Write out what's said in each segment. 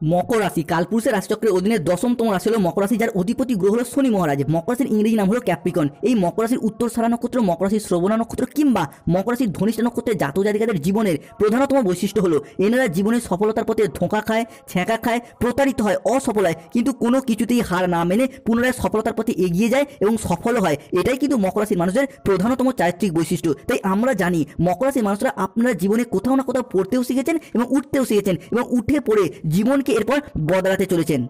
মকর রাশি কালপুরুষের রাশিচক্রের অধীনে 10তম রাশি হলো মকর রাশি, যার অধিপতি গ্রহ হলো শনি মহারাজ। মকর রাশির ইংরেজি নাম হলো ক্যাপ্রিকন। এই মকর রাশির উত্তরসারা নক্ষত্র, মকর রাশির শ্রবণা নক্ষত্র কিংবা মকর রাশির ধনিষ্ঠা নক্ষত্রের জাতক জাতিকাদের জীবনের প্রধানতম বৈশিষ্ট্য হলো এনারা জীবনের সফলতার পথে ধোঁকা খায়, ছ্যাঁকা খায়, প্রতারিত হয়, অসফল হয়, কিন্তু কোনো কিছুতেই হার না মেনে পুনরায় সফলতার পথে এগিয়ে যায় এবং সফল হয়। এটাই কিন্তু মকর রাশির মানুষের প্রধানতম চারিত্রিক বৈশিষ্ট্য। তাই আমরা জানি মকর রাশির মানুষরা আপনারা জীবনে কোথাও না কোথাও পড়তেও শিখেছেন এবং উঠতেও শিখেছেন এবং উঠে পড়ে জীবনকে এরপর বদলাতে চলেছেন।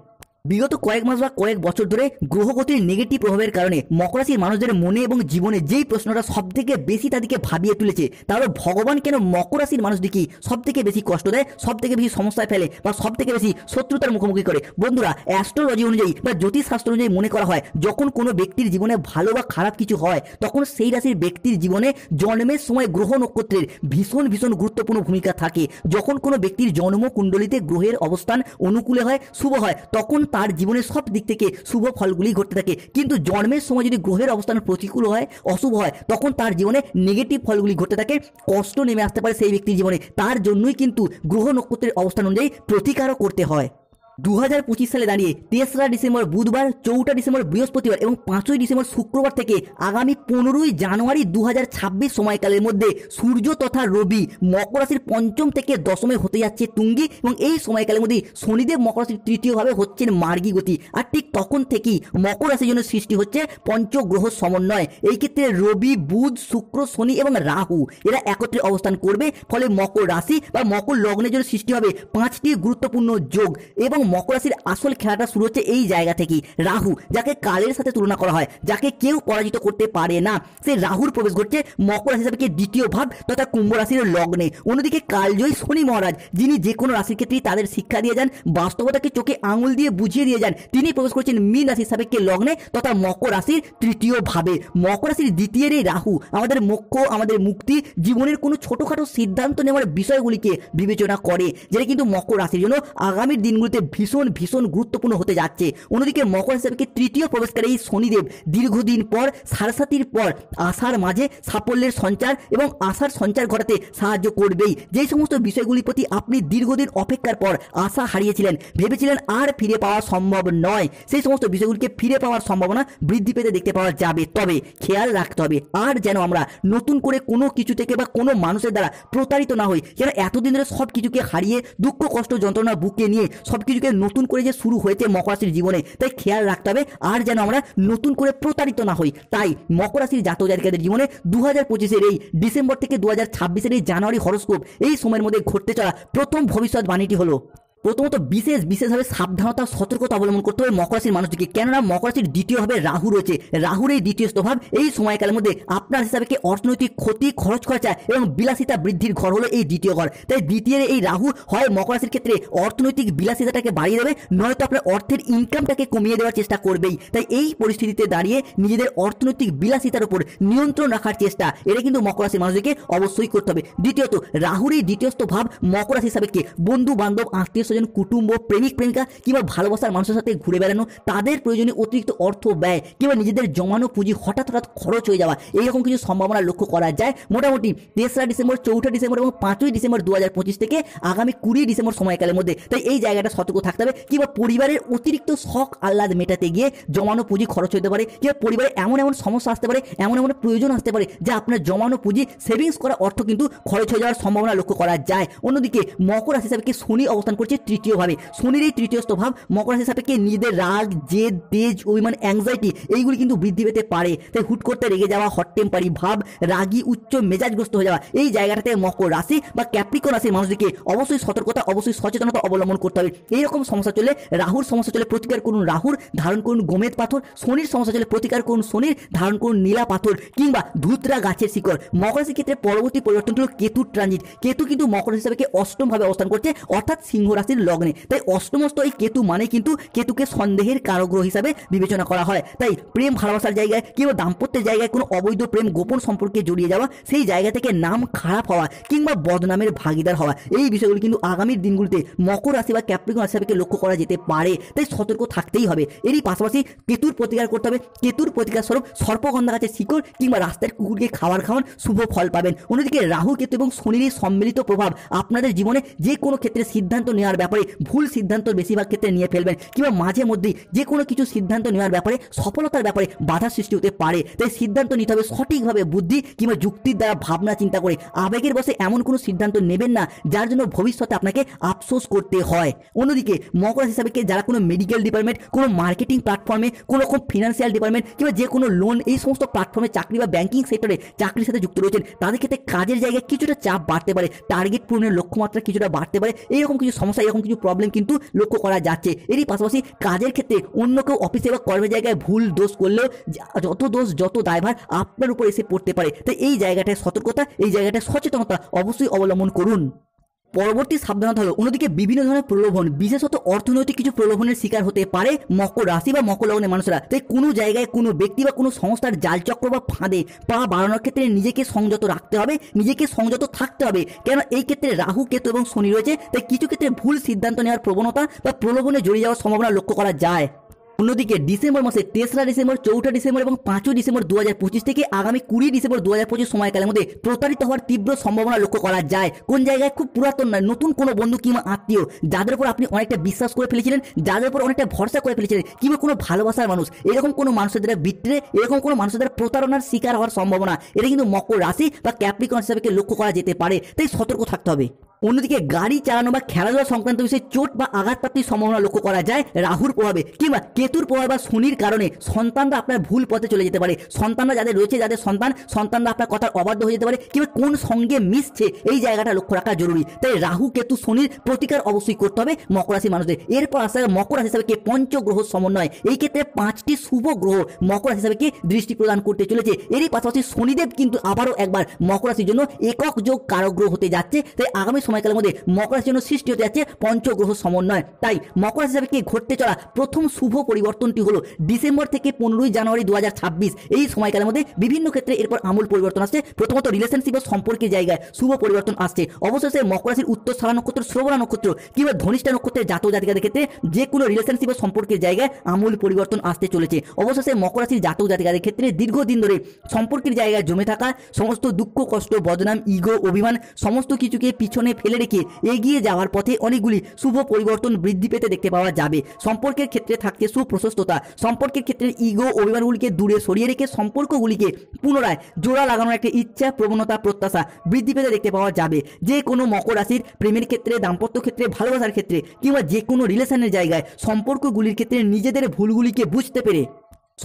বিগত কয়েক মাস বা কয়েক বছর ধরে গ্রহগতির নেগেটিভ প্রভাবের কারণে মকর রাশির মানুষদের মনে এবং জীবনে যেই প্রশ্নটা সবথেকে বেশি তাদেরকে ভাবিয়ে তুলেছে তা হলো ভগবান কেন মকর রাশির মানুষদেরকে সবথেকে বেশি কষ্ট দেয়, সবথেকে বেশি সমস্যায় ফেলে বা সবথেকে বেশি শত্রুতার মুখোমুখি করে। বন্ধুরা, অ্যাস্ট্রোলজি অনুযায়ী বা জ্যোতিষশাস্ত্র অনুযায়ী মনে করা হয় যখন কোনো ব্যক্তির জীবনে ভালো বা খারাপ কিছু হয় তখন সেই রাশির ব্যক্তির জীবনে জন্মের সময় গ্রহ নক্ষত্রের ভীষণ ভীষণ গুরুত্বপূর্ণ ভূমিকা থাকে। যখন কোনো ব্যক্তির জন্ম কুণ্ডলিতে গ্রহের অবস্থান অনুকূলে হয়, শুভ হয়, তখন তার জীবনের সব দিক থেকে শুভ ফলগুলি ঘটতে থাকে। কিন্তু জন্মের সময় যদি গ্রহের অবস্থান প্রতিকূল হয়, অশুভ হয়, তখন তার জীবনে নেগেটিভ ফলগুলি ঘটতে থাকে, কষ্ট নেমে আসতে পারে সেই ব্যক্তির জীবনে। তার জন্যই কিন্তু গ্রহ নক্ষত্রের অবস্থান অনুযায়ী প্রতিকারও করতে হয়। 2025 সালে দাঁড়িয়ে 3রা ডিসেম্বর বুধবার, 4টা ডিসেম্বর বৃহস্পতিবার এবং 5ই ডিসেম্বর শুক্রবার থেকে আগামী 15ই জানুয়ারি 2026 সময়কালের মধ্যে সূর্য তথা রবি মকর রাশির পঞ্চম থেকে দশমে হতে যাচ্ছে তুঙ্গি, এবং এই সময়কালের মধ্যে শনিদেব মকর রাশির তৃতীয়ভাবে হচ্ছেন মার্গী গতি। আর ঠিক তখন থেকেই মকর রাশির জন্য সৃষ্টি হচ্ছে পঞ্চগ্রহ সমন্বয়। এই ক্ষেত্রে রবি, বুধ, শুক্র, শনি এবং রাহু এরা একত্রে অবস্থান করবে। ফলে মকর রাশি বা মকর লগ্নের জন্য সৃষ্টি হবে 5টি গুরুত্বপূর্ণ যোগ। এবং মকর রাশির আসল খেলাটা শুরু হচ্ছে এই জায়গা থেকেই। রাহু, যাকে কালের সাথে তুলনা করা হয়, যাকে কেউ পরাজিত করতে পারে না, সেই রাহুর প্রবেশ ঘটছে মকর রাশি হিসাবে দ্বিতীয় ভাব তথা কুম্ভ রাশির লগ্নে। অন্যদিকে কালজয়ী শনি মহারাজ, যিনি যে কোনো রাশির ক্ষেত্রেই তাদের শিক্ষা দিয়ে যান, বাস্তবতাকে চোখে আঙুল দিয়ে বুঝিয়ে দিয়ে যান, তিনি প্রবেশ করছেন মীন রাশির সাপেক্ষে লগ্নে তথা মকর রাশির তৃতীয় ভাবে। মকর রাশির দ্বিতীয়ের এই রাহু আমাদের মোক্ষ, আমাদের মুক্তি, জীবনের কোনো ছোটোখাটো সিদ্ধান্ত নেওয়ার বিষয়গুলিকে বিবেচনা করে, যেটা কিন্তু মকর রাশির জন্য আগামীর দিনগুলিতে ভীষণ ভীষণ গুরুত্বপূর্ণ হতে যাচ্ছে। অন্যদিকে মকর রাশি থেকে তৃতীয় প্রবেশকারী এই শনিদেব দীর্ঘদিন পর, সাড়ে পর আশার মাঝে সাফল্যের সঞ্চার এবং আশার সঞ্চার ঘটাতে সাহায্য করবেই। যেই সমস্ত বিষয়গুলির প্রতি আপনি দীর্ঘদিন অপেক্ষার পর আশা হারিয়েছিলেন, ভেবেছিলেন আর ফিরে পাওয়া সম্ভব নয়, সেই সমস্ত বিষয়গুলিকে ফিরে পাওয়ার সম্ভাবনা বৃদ্ধি পেতে দেখতে পাওয়া যাবে। তবে খেয়াল রাখতে হবে আর যেন আমরা নতুন করে কোনো কিছু থেকে বা কোনো মানুষের দ্বারা প্রতারিত না হই। যেন এতদিন ধরে সব কিছুকে হারিয়ে দুঃখ কষ্ট যন্ত্রণা বুকে নিয়ে সব কিছুকে নতুন করে যে শুরু হয়েছে মকর রাশির জীবনে, তাই খেয়াল রাখতে হবে আর যেন আমরা নতুন করে প্রতারিত না হই। তাই মকর রাশির জাতক জাতিকাদের জীবনে 2025-এর এই ডিসেম্বর থেকে 2026-এর এই জানুয়ারি হরোস্কোপ এই সময়ের মধ্যে ঘটতে চলা প্রথম ভবিষ্যৎবাণীটি হলো, প্রথমত বিশেষভাবে সাবধানতা সতর্কতা অবলম্বন করতে হবে মকর রাশির মানুষটিকে। কেননা মকর রাশির দ্বিতীয়ভাবে রাহু রয়েছে। রাহুর এই দ্বিতীয় স্থভাব এই সময়কালের মধ্যে আপনার হিসাবে অর্থনৈতিক ক্ষতি, খরচ খরচা এবং বিলাসিতা বৃদ্ধির ঘর হলো এই দ্বিতীয় ঘর। তাই দ্বিতীয়ের এই রাহু হয় মকর রাশির ক্ষেত্রে অর্থনৈতিক বিলাসিতাটাকে বাড়িয়ে দেবে, নয়তো আপনার অর্থের ইনকামটাকে কমিয়ে দেওয়ার চেষ্টা করবেই। তাই এই পরিস্থিতিতে দাঁড়িয়ে নিজেদের অর্থনৈতিক বিলাসিতার উপর নিয়ন্ত্রণ রাখার চেষ্টা, এটা কিন্তু মকর রাশির মানুষদেরকে অবশ্যই করতে হবে। দ্বিতীয়ত, রাহুর এই দ্বিতীয় স্থভাব মকর রাশি হিসাবে বন্ধু বান্ধব, আত্মীয় স্বজন, কুটুম্ব, প্রেমিক প্রেমিকা কিংবা ভালোবাসার মানুষের সাথে ঘুরে বেড়ানো, তাদের প্রয়োজনীয় অতিরিক্ত অর্থ ব্যয় কিংবা নিজেদের জমানো পুঁজি হঠাৎ খরচ হয়ে যাওয়া, এইরকম কিছু সম্ভাবনা লক্ষ্য করা যায়। মোটামুটি 3রা ডিসেম্বর, 4ঠা ডিসেম্বর এবং 5ই ডিসেম্বর 2025 থেকে আগামী 20 ডিসেম্বর সময়কালের মধ্যে। তাই এই জায়গাটা সতর্ক থাকতে হবে। কিংবা পরিবারের অতিরিক্ত শখ আহ্লাদ মেটাতে গিয়ে জমানো পুঁজি খরচ হতে পারে, কিংবা পরিবারে এমন সমস্যা আসতে পারে, এমন প্রয়োজন আসতে পারে যে আপনার জমানো পুঁজি, সেভিংস করা অর্থ কিন্তু খরচ হয়ে যাওয়ার সম্ভাবনা লক্ষ্য করা যায়। অন্যদিকে মকর রাশি হিসাবে শনি অবস্থান করছে তৃতীয়ভাবে। শনির এই তৃতীয় স্থভাব মকর রাশি হিসাবে নিজেদের রাগ, জেদ, তেজ, অভিমান, অ্যাংজাইটি এইগুলি কিন্তু বৃদ্ধি পেতে পারে। তাই হুট করতে রেগে যাওয়া, হট টেম্পারি ভাব, রাগী, উচ্চ মেজাজগ্রস্ত হয়ে যাওয়া, এই জায়গাটাতে মকর রাশি বা ক্যাপ্রিকন রাশির মানুষদেরকে অবশ্যই সতর্কতা, অবশ্যই সচেতনতা অবলম্বন করতে হবে। এইরকম সমস্যা চলে, রাহুর সমস্যা চলে প্রতিকার করুন রাহুর, ধারণ করুন গোমেদ পাথর। শনির সমস্যা চলে প্রতিকার করুন শনির, ধারণ করুন নীলা পাথর কিংবা ধুতরা গাছের শিকড়। মকর রাশির ক্ষেত্রে পরবর্তী পরিবর্তন হল কেতুর ট্রানজিট। কেতু কিন্তু মকর রাশি হিসাবে অষ্টমভাবে অবস্থান করছে, অর্থাৎ সিংহ রাশির লগ্নে। তাই অষ্টমস্ত এই কেতু মানে কিন্তু কেতুকে সন্দেহের কারগ্রহ হিসাবে বিবেচনা করা হয়। তাই প্রেম ভালোবাসার জায়গায় কিংবা দাম্পত্যের জায়গায় কোনো অবৈধ প্রেম, গোপন সম্পর্কে জড়িয়ে যাওয়া, সেই জায়গা থেকে নাম খারাপ হওয়া কিংবা বদনামের ভাগিদার হওয়া, এই বিষয়গুলি কিন্তু আগামীর দিনগুলিতে মকর রাশি বা ক্যাপ্রিকন রাশি হিসাবে লক্ষ্য করা যেতে পারে। তাই সতর্ক থাকতেই হবে। এরই পাশাপাশি কেতুর প্রতিকার করতে হবে। কেতুর প্রতিকার স্বরূপ সর্পগন্ধা গাছের শিকড় কিংবা রাস্তার কুকুরকে খাওয়ান, শুভ ফল পাবেন। অন্যদিকে রাহু, কেতু এবং শনির সম্মিলিত প্রভাব আপনাদের জীবনে যে কোনো ক্ষেত্রে সিদ্ধান্ত নেওয়ার ব্যাপারে ভুল সিদ্ধান্ত বেশিরভাগ ক্ষেত্রে নিয়ে ফেলবেন, কিংবা মাঝে মধ্যেই যে কোনো কিছু সিদ্ধান্ত নেওয়ার ব্যাপারে সফলতার ব্যাপারে বাধা সৃষ্টি হতে পারে। তাই সিদ্ধান্ত নিতে হবে সঠিকভাবে বুদ্ধি কিংবা যুক্তির দ্বারা ভাবনা চিন্তা করে। আবেগের বশে এমন কোনো সিদ্ধান্ত নেবেন না যার জন্য ভবিষ্যতে আপনাকে আফসোস করতে হয়। অন্যদিকে মকর রাশি হিসাবে যারা কোনো মেডিকেল ডিপার্টমেন্ট, কোনো মার্কেটিং প্ল্যাটফর্মে, কোনো রকম ফিনান্সিয়াল ডিপার্টমেন্ট কিংবা যে কোনো লোন এই সমস্ত প্ল্যাটফর্মে চাকরি বা ব্যাংকিং সেক্টরে চাকরির সাথে যুক্ত রয়েছেন, তাদের ক্ষেত্রে কাজের জায়গায় কিছুটা চাপ বাড়তে পারে, টার্গেট পূরণের লক্ষ্যমাত্রা কিছুটা বাড়তে পারে। এইরকম কিছু সমস্যা, এরকম কিছু প্রবলেম কিন্তু লক্ষ্য করা যাচ্ছে। এরই পাশাপাশি কাজের ক্ষেত্রে অন্য কেউ অফিসে বা কর্মের জায়গায় ভুল দোষ করলেও যত দোষ যত দায়ভার আপনার উপর এসে পড়তে পারে। তাই এই জায়গাটায় সতর্কতা, এই জায়গাটায় সচেতনতা অবশ্যই অবলম্বন করুন। পরবর্তী সাবধানতা হলো অন্যদিকে বিভিন্ন ধরনের প্রলোভন, বিশেষত অর্থনৈতিক কিছু প্রলোভনের শিকার হতে পারে মকর রাশি বা মকর লগ্নের মানুষরা। তাই কোনো জায়গায় কোনো ব্যক্তি বা কোনো সংস্থার জালচক্র বা ফাঁদে পা বাড়ানোর ক্ষেত্রে নিজেকে সংযত রাখতে হবে, নিজেকে সংযত থাকতে হবে। কেন এই ক্ষেত্রে রাহু, কেতু এবং শনি রয়েছে। তাই কিছু ক্ষেত্রে ভুল সিদ্ধান্ত নেওয়ার প্রবণতা বা প্রলোভনে জড়িয়ে যাওয়ার সম্ভাবনা লক্ষ্য করা যায়। অন্যদিকে ডিসেম্বর মাসে 3রা ডিসেম্বর, 4ঠা ডিসেম্বর এবং 5ই ডিসেম্বর 2025 থেকে আগামী 20 ডিসেম্বর 2025 সময়কালের মধ্যে প্রতারিত হওয়ার তীব্র সম্ভাবনা লক্ষ্য করা যায়। কোন জায়গায়? খুব পুরাতন নয়, নতুন কোনো বন্ধু কিংবা আত্মীয় যাদের উপর আপনি অনেকটা বিশ্বাস করে ফেলেছিলেন, যাদের উপর অনেকটা ভরসা করে ফেলেছিলেন, কিংবা কোনো ভালোবাসার মানুষ, এরকম কোনো মানুষের দ্বারা বিট্রে, এরকম কোনো মানুষের দ্বারা প্রতারণার শিকার হওয়ার সম্ভাবনা এটা কিন্তু মকর রাশি বা ক্যাপ্রিকর্ন হিসাবে লক্ষ্য করা যেতে পারে। তাই সতর্ক থাকতে হবে। অন্যদিকে গাড়ি চালানো বা খেলাধুলা সংক্রান্ত বিষয়ে চোট বা আঘাতপ্রাপ্তির সম্ভাবনা লক্ষ্য করা যায় রাহুর প্রভাবে কিংবা কেতুর প্রভাব বা শনির কারণে। সন্তানরা আপনার ভুল পথে চলে যেতে পারে। সন্তানরা যাদের রয়েছে, যাদের সন্তানরা আপনার কথার অবাধ্য হয়ে যেতে পারে, কিংবা কোন সঙ্গে মিশছে এই জায়গাটা লক্ষ্য রাখা জরুরি। তাই রাহু, কেতু, শনির প্রতিকার অবশ্যই করতে হবে মকর রাশির মানুষদের। এরপর আসা মকর রাশি হিসাবে পঞ্চগ্রহ সমন্বয়। এই ক্ষেত্রে 5টি শুভ গ্রহ মকর রাশি হিসাবে দৃষ্টি প্রদান করতে চলেছে। এরই পাশাপাশি শনিদেব কিন্তু আবারও একবার মকর রাশির জন্য একক যোগ কারক গ্রহ হতে যাচ্ছে। তাই আগামী সময়কালের মধ্যে মকর রাশির জন্য সৃষ্টি হতে যাচ্ছে পঞ্চগ্রহ সমন্বয়। তাই মকর রাশি হিসাবে ঘটতে চলা প্রথম শুভ পরিবর্তনটি হলো ডিসেম্বর থেকে 15ই জানুয়ারি 2026 এই সময়কালের মধ্যে বিভিন্ন ক্ষেত্রে এরপর আমূল পরিবর্তন আসছে। প্রথমত রিলেশনশিপ ও সম্পর্কের জায়গায় শুভ পরিবর্তন আসছে। অবশেষে মকর রাশির উত্তরসারা নক্ষত্র, শ্রবণা নক্ষত্র কিংবা ধনিষ্ঠা নক্ষত্রের জাতক জাতিকাদের ক্ষেত্রে যে কোনো রিলেশনশিপ ও সম্পর্কের জায়গায় আমূল পরিবর্তন আসতে চলেছে। অবশেষে মকর রাশির জাতক জাতিকাদের ক্ষেত্রে দীর্ঘদিন ধরে সম্পর্কের জায়গায় জমে থাকা সমস্ত দুঃখ, কষ্ট, বদনাম, ইগো, অভিমান সমস্ত কিছুকে পিছনে ফেলে রেখে এগিয়ে যাওয়ার পথে অনেকগুলি শুভ পরিবর্তন বৃদ্ধি পেতে দেখতে পাওয়া যাবে। সম্পর্কের ক্ষেত্রে থাকছে সুপ্রশস্ততা। সম্পর্কের ক্ষেত্রে ইগো, অভিমানগুলিকে দূরে সরিয়ে রেখে সম্পর্কগুলিকে পুনরায় জোড়া লাগানোর একটা ইচ্ছা, প্রবণতা, প্রত্যাশা বৃদ্ধি পেতে দেখতে পাওয়া যাবে। যে কোনো মকর রাশির প্রেমের ক্ষেত্রে, দাম্পত্য ক্ষেত্রে, ভালোবাসার ক্ষেত্রে কিংবা যে কোনো রিলেশনের জায়গায় সম্পর্কগুলির ক্ষেত্রে নিজেদের ভুলগুলিকে বুঝতে পেরে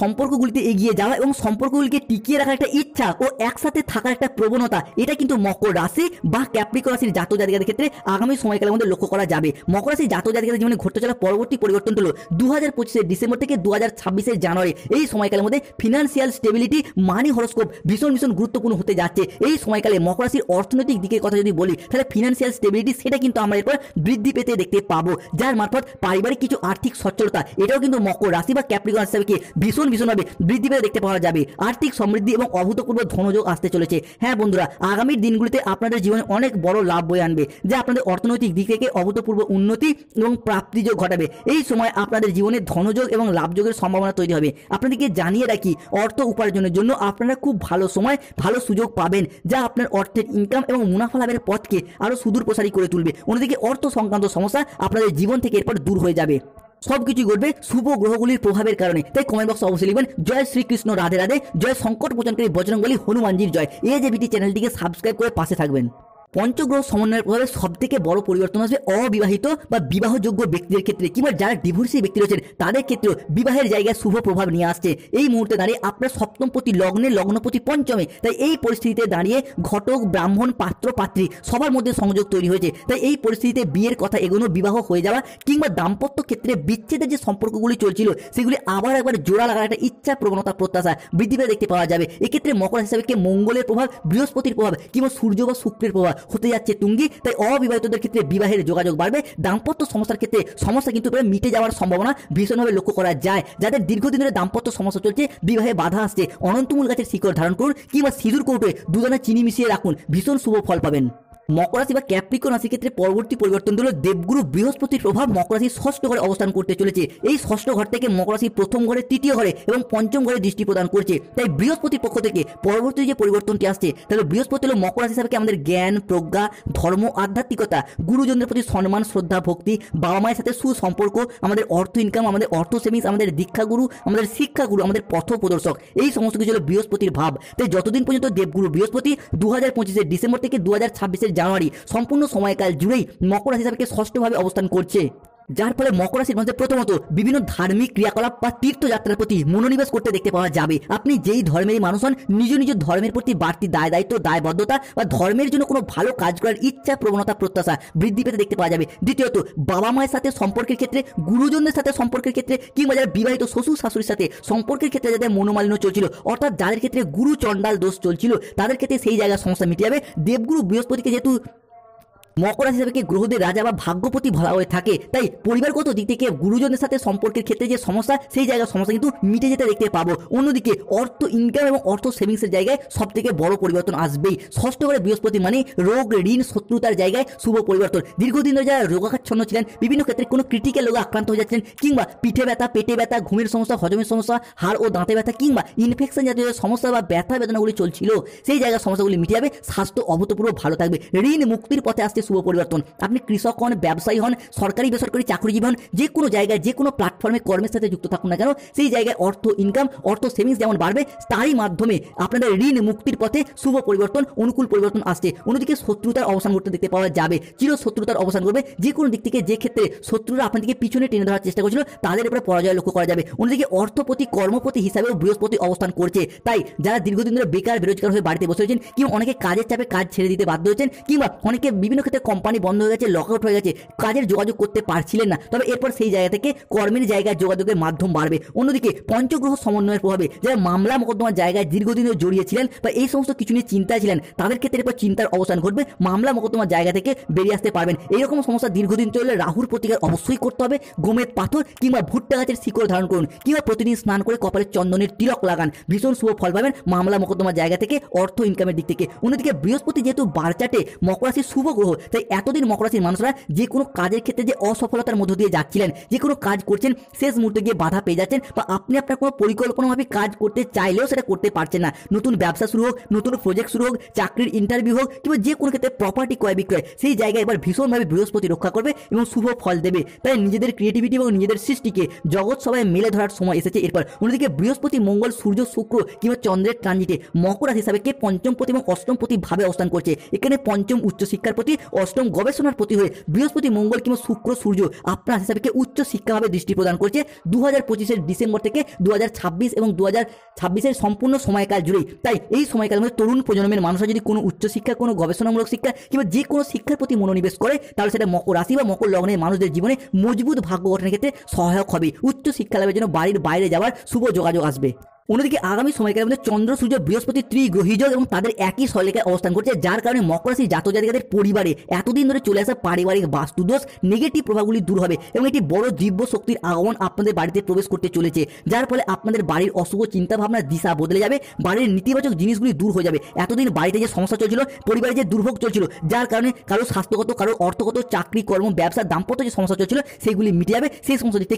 সম্পর্কগুলিতে এগিয়ে যাওয়া এবং সম্পর্কগুলিকে টিকিয়ে রাখার একটা ইচ্ছা ও একসাথে থাকার একটা প্রবণতা এটা কিন্তু মকর রাশি বা ক্যাপ্রিকর্ন রাশির জাতক জাতিকাদের ক্ষেত্রে আগামী সময়কালের মধ্যে লক্ষ্য করা যাবে। মকর রাশির জাতক জাতিকাদের জীবনে ঘটতে চলা পরবর্তী পরিবর্তন হলো 2025 ডিসেম্বর থেকে 2026 জানুয়ারি এই সময়কালের মধ্যে ফিনান্সিয়াল স্টেবিলিটি, মানি হরোস্কোপ ভীষণ গুরুত্বপূর্ণ হতে যাচ্ছে। এই সময়কালে মকর রাশির অর্থনৈতিক দিকের কথা যদি বলি তাহলে ফিনান্সিয়াল স্টেবিলিটি সেটা কিন্তু আমরা এরপর বৃদ্ধি পেতে দেখতে পাবো, যার মারফত পারিবারিক কিছু আর্থিক সচ্ছলতা এটাও কিন্তু মকর রাশি বা ক্যাপ্রিকর্ন হিসাবে ভীষণভাবে বৃদ্ধি পেতে দেখতে পাওয়া যাবে। আর্থিক সমৃদ্ধি এবং অভূতপূর্ব ধনযোগ আসতে চলেছে। হ্যাঁ বন্ধুরা, আগামী দিনগুলিতে আপনাদের জীবনে অনেক বড় লাভ বয়ে আনবে, যা আপনাদের অর্থনৈতিক দিক থেকে অভূতপূর্ব উন্নতি এবং প্রাপ্তিযোগ ঘটাবে। এই সময় আপনাদের জীবনে ধনযোগ এবং লাভযোগের সম্ভাবনা তৈরি হবে। আপনাদেরকে জানিয়ে রাখি, অর্থ উপার্জনের জন্য আপনারা খুব ভালো সময়, ভালো সুযোগ পাবেন, যা আপনার অর্থের ইনকাম এবং মুনাফা লাভের পথকে আরও সুদূর প্রসারী করে তুলবে। অন্যদিকে অর্থ সংক্রান্ত সমস্যা আপনাদের জীবন থেকে এরপর দূর হয়ে যাবে। সবকিছু ঘটবে শুভ গ্রহগুলির প্রভাবের কারণে। তাই কমেন্ট বক্সে অবশ্যই লিখবেন জয় শ্রীকৃষ্ণ, রাধে রাধে, জয় সংকট মোচনকারী বজরংবলী হনুমানজির জয়। AJBT চ্যানেলটিকে সাবস্ক্রাইব করে পাশে থাকবেন। পঞ্চগ্রহ সমন্বয়ের প্রভাবে সবথেকে বড় পরিবর্তন আসবে অবিবাহিত বা বিবাহযোগ্য ব্যক্তিদের ক্ষেত্রে কিংবা যারা ডিভোর্সি ব্যক্তি রয়েছেন তাদের ক্ষেত্রেও বিবাহের জায়গায় শুভ প্রভাব নিয়ে আসছে। এই মুহূর্তে দাঁড়িয়ে আপনার সপ্তমপতি লগ্নে, লগ্নপতি পঞ্চমে। তাই এই পরিস্থিতিতে দাঁড়িয়ে ঘটক, ব্রাহ্মণ, পাত্র, পাত্রী সবার মধ্যে সংযোগ তৈরি হয়েছে। তাই এই পরিস্থিতিতে বিয়ের কথা এগোনো, বিবাহ হয়ে যাওয়া কিংবা দাম্পত্য ক্ষেত্রে বিচ্ছেদের যে সম্পর্কগুলি চলছিল সেগুলি আবার একবার জোড়া লাগার একটা ইচ্ছা, প্রবণতা, প্রত্যাশা বৃদ্ধি পেতে দেখতে পাওয়া যাবে। এক্ষেত্রে মকর রাশি হিসাবে মঙ্গলের প্রভাব, বৃহস্পতির প্রভাব কিংবা সূর্য বা শুক্রের প্রভাব হতে যাচ্ছে তুঙ্গি। তাই অবিবাহিতদের ক্ষেত্রে বিবাহের যোগাযোগ বাড়বে। দাম্পত্য সমস্যার ক্ষেত্রে সমস্যা কিন্তু মিটে যাওয়ার সম্ভাবনা ভীষণভাবে লক্ষ্য করা যায়। যাদের দীর্ঘদিন ধরে দাম্পত্য সমস্যা চলছে, বিবাহে বাধা আসছে, অনন্তমূল গাছের শিকড় ধারণ করুন কিংবা সিঁদুর কৌটোয় দুদানা চিনি মিশিয়ে রাখুন, ভীষণ শুভ ফল পাবেন। মকর রাশি বা ক্যাপ্রিকন রাশির ক্ষেত্রে পরবর্তী পরিবর্তন হলো দেবগুরু বৃহস্পতির প্রভাব মকর রাশির ষষ্ঠ ঘরে অবস্থান করতে চলেছে। এই ষষ্ঠ ঘর থেকে মকর রাশির প্রথম ঘরে, তৃতীয় ঘরে এবং পঞ্চম ঘরে দৃষ্টি প্রদান করছে। তাই বৃহস্পতির পক্ষ থেকে পরবর্তী যে পরিবর্তনটি আসছে, তাহলে বৃহস্পতি হলো মকর রাশি হিসাবে আমাদের জ্ঞান, প্রজ্ঞা, ধর্ম, আধ্যাত্মিকতা, গুরুজনদের প্রতি সম্মান, শ্রদ্ধা, ভক্তি, বাবা মায়ের সাথে সুসম্পর্ক, আমাদের অর্থ ইনকাম, আমাদের অর্থ সেভিংস, আমাদের দীক্ষাগুরু, আমাদের শিক্ষাগুরু, আমাদের পথ প্রদর্শক, এই সমস্ত কিছু হলো বৃহস্পতির ভাব। তাই যতদিন পর্যন্ত দেবগুরু বৃহস্পতি 2025 ডিসেম্বর থেকে 2026 জানুয়ারি সম্পূর্ণ সময়কাল জুড়েই মকর রাশি হিসাবে ষষ্ঠভাবে অবস্থান করছে, যার ফলে মকর রাশির মধ্যে প্রথমত বিভিন্ন ধার্মিক ক্রিয়াকলাপ বা তীর্থযাত্রার প্রতি মনোনিবেশ করতে দেখতে পাওয়া যাবে। আপনি যেই ধর্মেরই মানুষ হন, নিজ নিজ ধর্মের প্রতি বাড়তি দায় দায়িত্ব, দায়বদ্ধতা বা ধর্মের জন্য কোনো ভালো কাজ করার ইচ্ছা, প্রবণতা, প্রত্যাশা বৃদ্ধি পেতে দেখতে পাওয়া যাবে। দ্বিতীয়ত, বাবা মায়ের সাথে সম্পর্কের ক্ষেত্রে, গুরুজনদের সাথে সম্পর্কের ক্ষেত্রে, কিংবা যারা বিবাহিত শ্বশুর শাশুড়ির সাথে সম্পর্কের ক্ষেত্রে যাদের মনোমালিন্য চলছিল, অর্থাৎ যাদের ক্ষেত্রে গুরু চণ্ডাল দোষ চলছিল, তাদের ক্ষেত্রে সেই জায়গার সমস্যা মিটে যাবে। দেবগুরু বৃহস্পতিকে যেহেতু মকর রাশি হিসাবে গ্রহদের রাজা বা ভাগ্যপতি বলা হয়ে থাকে, তাই পরিবারগত দিক থেকে গুরুজনের সাথে সম্পর্কের ক্ষেত্রে যে সমস্যা, সেই জায়গার সমস্যা কিন্তু মিটে যেতে দেখতে পাবো। অন্যদিকে অর্থ ইনকাম এবং অর্থ সেভিংসের জায়গায় সব থেকে বড় পরিবর্তন আসবেই। ষষ্ঠ ঘরে বৃহস্পতি মানে রোগ, ঋণ, শত্রুতার জায়গায় শুভ পরিবর্তন। দীর্ঘদিন ধরে যারা রোগাচ্ছন্ন ছিলেন, বিভিন্ন ক্ষেত্রে কোনো ক্রিটিক্যাল রোগে আক্রান্ত হয়ে যাচ্ছেন, কিংবা পিঠে ব্যথা, পেটে ব্যথা, ঘুমের সমস্যা, হজমের সমস্যা, হাড় ও দাঁতে ব্যথা, কিংবা ইনফেকশন জাতীয় সমস্যা বা ব্যথা বেদনাগুলি চলছিল, সেই জায়গার সমস্যাগুলি মিটে যাবে। স্বাস্থ্য অভূতপূর্ব ভালো থাকবে। ঋণ মুক্তির পথে আসছে শুভ পরিবর্তন। আপনি কৃষক হন, ব্যবসায়ী হন, সরকারি বেসরকারি চাকরিজীবী হন, যে কোনো জায়গায় যে কোনো প্ল্যাটফর্মে কর্মের সাথে যুক্ত থাকুন না কেন, সেই জায়গায় অর্থ ইনকাম, অর্থ সেভিংস যেমন বাড়বে, তারই মাধ্যমে আপনাদের ঋণ মুক্তির পথে শুভ পরিবর্তন, অনুকূল পরিবর্তন আসছে। অন্যদিকে শত্রুতার অবসান করতে দেখতে পাওয়া যাবে। চির শত্রুতার অবসান করবে। যে কোনো দিক থেকে যে ক্ষেত্রে শত্রুরা আপনাদেরকে পিছনে টেনে ধরার চেষ্টা করছিল, তাদের উপরে পরাজয় লক্ষ্য করা যাবে। অন্যদিকে অর্থপতি, কর্মপতি হিসাবেও বৃহস্পতি অবস্থান করছে। তাই যারা দীর্ঘদিন ধরে বেকার, বেরোজগার হয়ে বাড়িতে বসে রয়েছেন, কিংবা অনেকে কাজের চাপে কাজ ছেড়ে দিতে বাধ্য হয়েছেন, কিংবা অনেকে বিভিন্ন ক্ষেত্রে কোম্পানি বন্ধ হয়ে গেছে, লকআউট হয়ে গেছে, কাজের যোগাযোগ করতে পারছিলেন না, তবে এরপর সেই জায়গা থেকে কর্মের জায়গায় যোগাযোগের মাধ্যম বাড়বে। অন্যদিকে পঞ্চগ্রহ সমন্বয়ের প্রভাবে যারা মামলা মোকদ্দমার জায়গায় দীর্ঘদিন ধরে জড়িয়েছিলেন বা এই সমস্ত কিছু নিয়ে চিন্তায় ছিলেন, তাদের ক্ষেত্রে এরপর চিন্তার অবসান ঘটবে, মামলা মোকদ্দমার জায়গা থেকে বেরিয়ে আসতে পারবেন। এইরকম সমস্যা দীর্ঘদিন চললে রাহুর প্রতিকার অবশ্যই করতে হবে। গোমেদ পাথর কিংবা ভুট্টা গাছের শিকড় ধারণ করুন, কিংবা প্রতিদিন স্নান করে কপালে চন্দনের তিলক লাগান, ভীষণ শুভ ফল পাবেন মামলা মোকদ্দমার জায়গা থেকে, অর্থ ইনকামের দিক থেকে। অন্যদিকে বৃহস্পতি যেহেতু বারচাটে মকর রাশির শুভ গ্রহ, তাই এতদিন মকর রাশির মানুষরা যে কোনো কাজের ক্ষেত্রে যে অসফলতার মধ্য দিয়ে যাচ্ছিলেন, যে কোনো কাজ করছেন, শেষ মুহূর্তে গিয়ে বাধা পেয়ে যাচ্ছেন, বা আপনি আপনার কোনো পরিকল্পনাভাবে কাজ করতে চাইলেও সেটা করতে পারছেন না। নতুন ব্যবসা শুরু হোক, নতুন প্রজেক্ট শুরু হোক, চাকরির ইন্টারভিউ হোক, কিংবা যে কোনো ক্ষেত্রে প্রপার্টি ক্রয় বিক্রয়, সেই জায়গায় এবার ভীষণভাবে বৃহস্পতি রক্ষা করবে এবং শুভ ফল দেবে। তাই নিজেদের ক্রিয়েটিভিটি এবং নিজেদের সৃষ্টিকে জগৎ সবাই মেলে ধরার সময় এসেছে এরপর। অন্যদিকে বৃহস্পতি, মঙ্গল, সূর্য, শুক্র কিংবা চন্দ্রের ট্রানজিটে মকর রাশি হিসাবে পঞ্চম পতি এবং অষ্টম পতি ভাবে অবস্থান করছে। এখানে পঞ্চম উচ্চশিক্ষার প্রতি, অষ্টম গবেষণার প্রতি হয়ে বৃহস্পতি, মঙ্গল কিংবা শুক্র, সূর্য আপনার হিসাবে উচ্চ শিক্ষাভাবে দৃষ্টি প্রদান করছে 2025 ডিসেম্বর থেকে 2026 এবং 2026 সম্পূর্ণ সময়কাল জুড়েই। তাই এই সময়কালের মধ্যে তরুণ প্রজন্মের মানুষরা যদি কোনো উচ্চশিক্ষা, কোনো গবেষণামূলক শিক্ষা কিংবা যে কোনো শিক্ষার প্রতি মনোনিবেশ করে, তাহলে সেটা মকর রাশি বা মকর লগ্নের মানুষদের জীবনে মজবুত ভাগ্য গঠনের ক্ষেত্রে সহায়ক হবে। উচ্চ শিক্ষা লাভের জন্য বাড়ির বাইরে যাওয়ার শুভ যোগাযোগ আসবে। অন্যদিকে আগামী সময়কালের মধ্যে চন্দ্র, সূর্য, বৃহস্পতি ত্রিগ্রহীযোগ এবং তাদের একই সলেখায় অবস্থান করছে, যার কারণে মকর রাশির জাতক জাতিকাদের পরিবারে এতদিন ধরে চলে আসা পারিবারিক বাস্তুদোষ, নেগেটিভ প্রভাবগুলি দূর হবে এবং একটি বড় দিব্য শক্তির আগমন আপনাদের বাড়িতে প্রবেশ করতে চলেছে, যার ফলে আপনাদের বাড়ির অশুভ চিন্তাভাবনার দিশা বদলে যাবে, বাড়ির নেতিবাচক জিনিসগুলি দূর হয়ে যাবে। এতদিন বাড়িতে যে সমস্যা চলছিল, পরিবারে যে দুর্ভোগ চলছিল, যার কারণে কারো স্বাস্থ্যগত, কারো অর্থগত, চাকরি, কর্ম, ব্যবসা, দাম্পত্য যে সমস্যা চলছিল, সেগুলি মিটে যাবে। সেই সমস্যা দিক থেকে